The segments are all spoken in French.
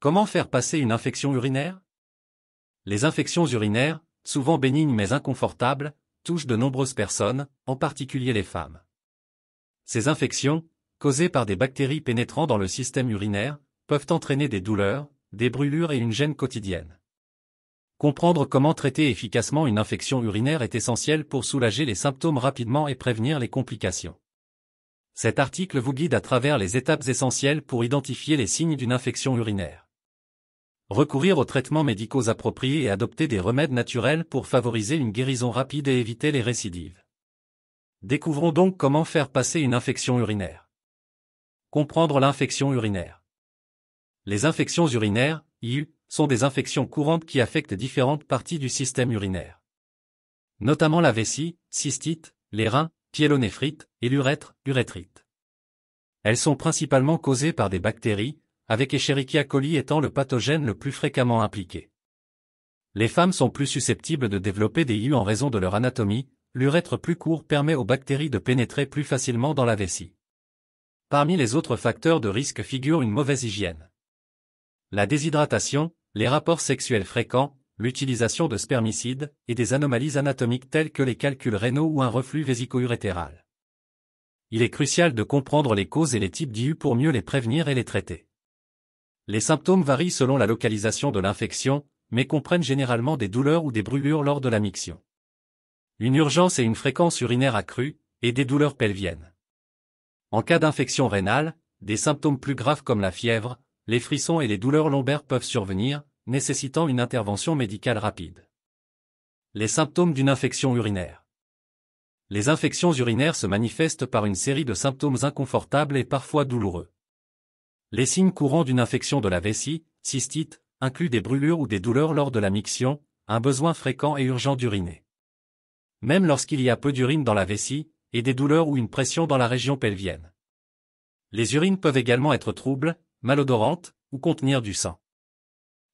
Comment faire passer une infection urinaire? Les infections urinaires, souvent bénignes mais inconfortables, touchent de nombreuses personnes, en particulier les femmes. Ces infections, causées par des bactéries pénétrant dans le système urinaire, peuvent entraîner des douleurs, des brûlures et une gêne quotidienne. Comprendre comment traiter efficacement une infection urinaire est essentiel pour soulager les symptômes rapidement et prévenir les complications. Cet article vous guide à travers les étapes essentielles pour identifier les signes d'une infection urinaire. Recourir aux traitements médicaux appropriés et adopter des remèdes naturels pour favoriser une guérison rapide et éviter les récidives. Découvrons donc comment faire passer une infection urinaire. Comprendre l'infection urinaire. Les infections urinaires, IU, sont des infections courantes qui affectent différentes parties du système urinaire. Notamment la vessie, cystite, les reins, pyélonéphrite, et l'urètre, urétrite. Elles sont principalement causées par des bactéries, avec Escherichia coli étant le pathogène le plus fréquemment impliqué. Les femmes sont plus susceptibles de développer des IU en raison de leur anatomie, l'urètre plus court permet aux bactéries de pénétrer plus facilement dans la vessie. Parmi les autres facteurs de risque figurent une mauvaise hygiène. La déshydratation, les rapports sexuels fréquents, l'utilisation de spermicides, et des anomalies anatomiques telles que les calculs rénaux ou un reflux vésico-urétéral. Il est crucial de comprendre les causes et les types d'IU pour mieux les prévenir et les traiter. Les symptômes varient selon la localisation de l'infection, mais comprennent généralement des douleurs ou des brûlures lors de la miction. Une urgence et une fréquence urinaire accrue, et des douleurs pelviennes. En cas d'infection rénale, des symptômes plus graves comme la fièvre, les frissons et les douleurs lombaires peuvent survenir, nécessitant une intervention médicale rapide. Les symptômes d'une infection urinaire. Les infections urinaires se manifestent par une série de symptômes inconfortables et parfois douloureux. Les signes courants d'une infection de la vessie, cystite, incluent des brûlures ou des douleurs lors de la miction, un besoin fréquent et urgent d'uriner. Même lorsqu'il y a peu d'urine dans la vessie, et des douleurs ou une pression dans la région pelvienne. Les urines peuvent également être troubles, malodorantes, ou contenir du sang.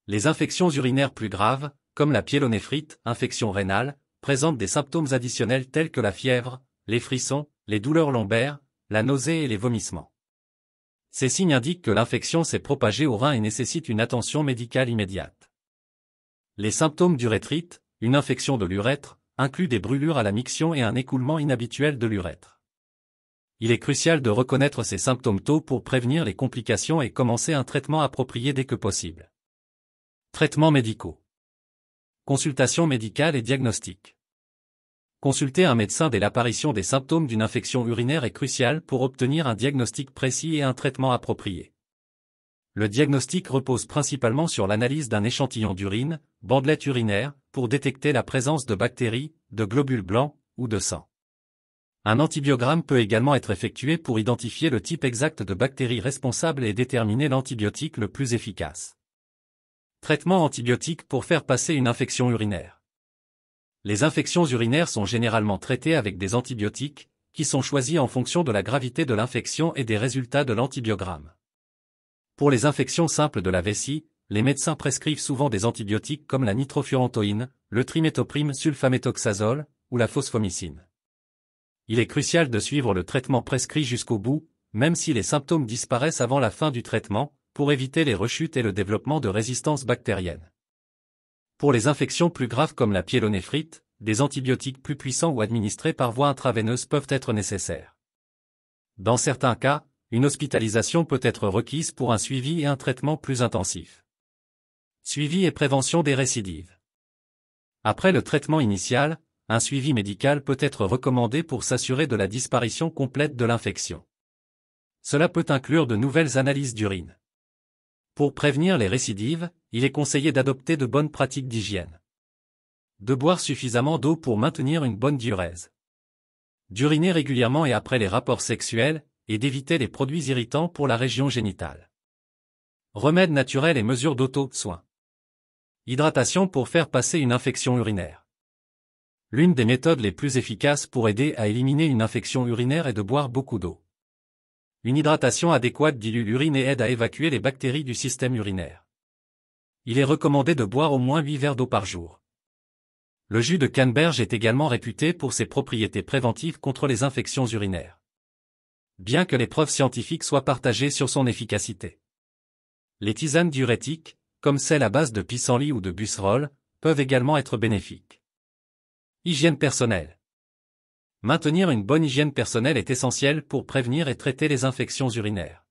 Les infections urinaires plus graves, comme la pyélonéphrite, infection rénale, présentent des symptômes additionnels tels que la fièvre, les frissons, les douleurs lombaires, la nausée et les vomissements. Ces signes indiquent que l'infection s'est propagée aux reins et nécessite une attention médicale immédiate. Les symptômes d'urétrite, une infection de l'urètre, incluent des brûlures à la miction et un écoulement inhabituel de l'urètre. Il est crucial de reconnaître ces symptômes tôt pour prévenir les complications et commencer un traitement approprié dès que possible. Traitements médicaux. Consultation médicale et diagnostic. Consulter un médecin dès l'apparition des symptômes d'une infection urinaire est crucial pour obtenir un diagnostic précis et un traitement approprié. Le diagnostic repose principalement sur l'analyse d'un échantillon d'urine, bandelette urinaire, pour détecter la présence de bactéries, de globules blancs, ou de sang. Un antibiogramme peut également être effectué pour identifier le type exact de bactéries responsables et déterminer l'antibiotique le plus efficace. Traitement antibiotique pour faire passer une infection urinaire. Les infections urinaires sont généralement traitées avec des antibiotiques, qui sont choisis en fonction de la gravité de l'infection et des résultats de l'antibiogramme. Pour les infections simples de la vessie, les médecins prescrivent souvent des antibiotiques comme la nitrofurantoïne, le triméthoprim sulfaméthoxazole, ou la phosphomycine. Il est crucial de suivre le traitement prescrit jusqu'au bout, même si les symptômes disparaissent avant la fin du traitement, pour éviter les rechutes et le développement de résistance bactérienne. Pour les infections plus graves comme la pyélonéphrite, des antibiotiques plus puissants ou administrés par voie intraveineuse peuvent être nécessaires. Dans certains cas, une hospitalisation peut être requise pour un suivi et un traitement plus intensif. Suivi et prévention des récidives. Après le traitement initial, un suivi médical peut être recommandé pour s'assurer de la disparition complète de l'infection. Cela peut inclure de nouvelles analyses d'urine. Pour prévenir les récidives, il est conseillé d'adopter de bonnes pratiques d'hygiène. De boire suffisamment d'eau pour maintenir une bonne diurèse. D'uriner régulièrement et après les rapports sexuels, et d'éviter les produits irritants pour la région génitale. Remèdes naturels et mesures d'auto-soin. Hydratation pour faire passer une infection urinaire. L'une des méthodes les plus efficaces pour aider à éliminer une infection urinaire est de boire beaucoup d'eau. Une hydratation adéquate dilue l'urine et aide à évacuer les bactéries du système urinaire. Il est recommandé de boire au moins 8 verres d'eau par jour. Le jus de canneberge est également réputé pour ses propriétés préventives contre les infections urinaires. Bien que les preuves scientifiques soient partagées sur son efficacité. Les tisanes diurétiques, comme celles à base de pissenlit ou de busserole, peuvent également être bénéfiques. Hygiène personnelle. Maintenir une bonne hygiène personnelle est essentiel pour prévenir et traiter les infections urinaires.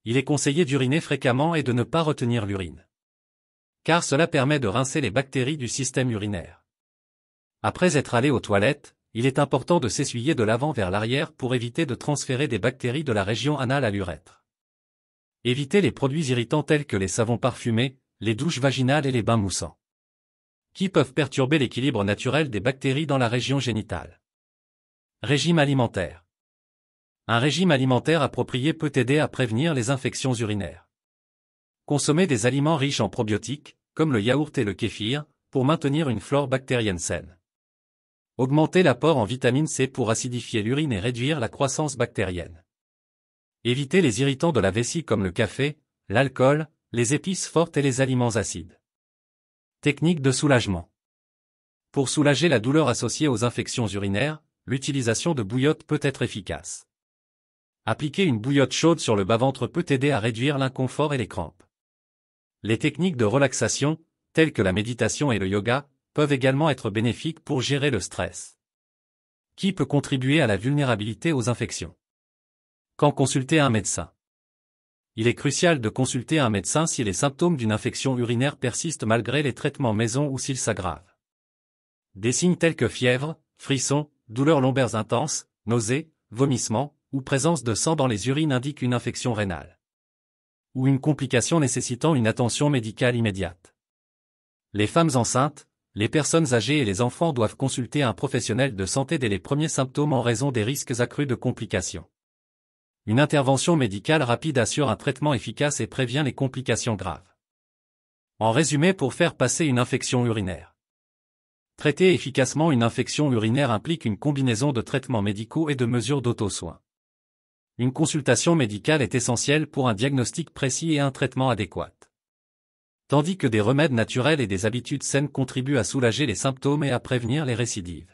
Il est conseillé d'uriner fréquemment et de ne pas retenir l'urine, car cela permet de rincer les bactéries du système urinaire. Après être allé aux toilettes, il est important de s'essuyer de l'avant vers l'arrière pour éviter de transférer des bactéries de la région anale à l'urètre. Évitez les produits irritants tels que les savons parfumés, les douches vaginales et les bains moussants, qui peuvent perturber l'équilibre naturel des bactéries dans la région génitale. Régime alimentaire. Un régime alimentaire approprié peut aider à prévenir les infections urinaires. Consommez des aliments riches en probiotiques, comme le yaourt et le kéfir, pour maintenir une flore bactérienne saine. Augmentez l'apport en vitamine C pour acidifier l'urine et réduire la croissance bactérienne. Évitez les irritants de la vessie comme le café, l'alcool, les épices fortes et les aliments acides. Technique de soulagement. Pour soulager la douleur associée aux infections urinaires, l'utilisation de bouillotte peut être efficace. Appliquer une bouillotte chaude sur le bas-ventre peut aider à réduire l'inconfort et les crampes. Les techniques de relaxation, telles que la méditation et le yoga, peuvent également être bénéfiques pour gérer le stress, qui peut contribuer à la vulnérabilité aux infections. Quand consulter un médecin? Il est crucial de consulter un médecin si les symptômes d'une infection urinaire persistent malgré les traitements maison ou s'ils s'aggravent. Des signes tels que fièvre, frissons, douleurs lombaires intenses, nausées, vomissements, ou présence de sang dans les urines indiquent une infection rénale, ou une complication nécessitant une attention médicale immédiate. Les femmes enceintes, les personnes âgées et les enfants doivent consulter un professionnel de santé dès les premiers symptômes en raison des risques accrus de complications. Une intervention médicale rapide assure un traitement efficace et prévient les complications graves. En résumé, pour faire passer une infection urinaire. Traiter efficacement une infection urinaire implique une combinaison de traitements médicaux et de mesures d'auto-soin. Une consultation médicale est essentielle pour un diagnostic précis et un traitement adéquat. Tandis que des remèdes naturels et des habitudes saines contribuent à soulager les symptômes et à prévenir les récidives.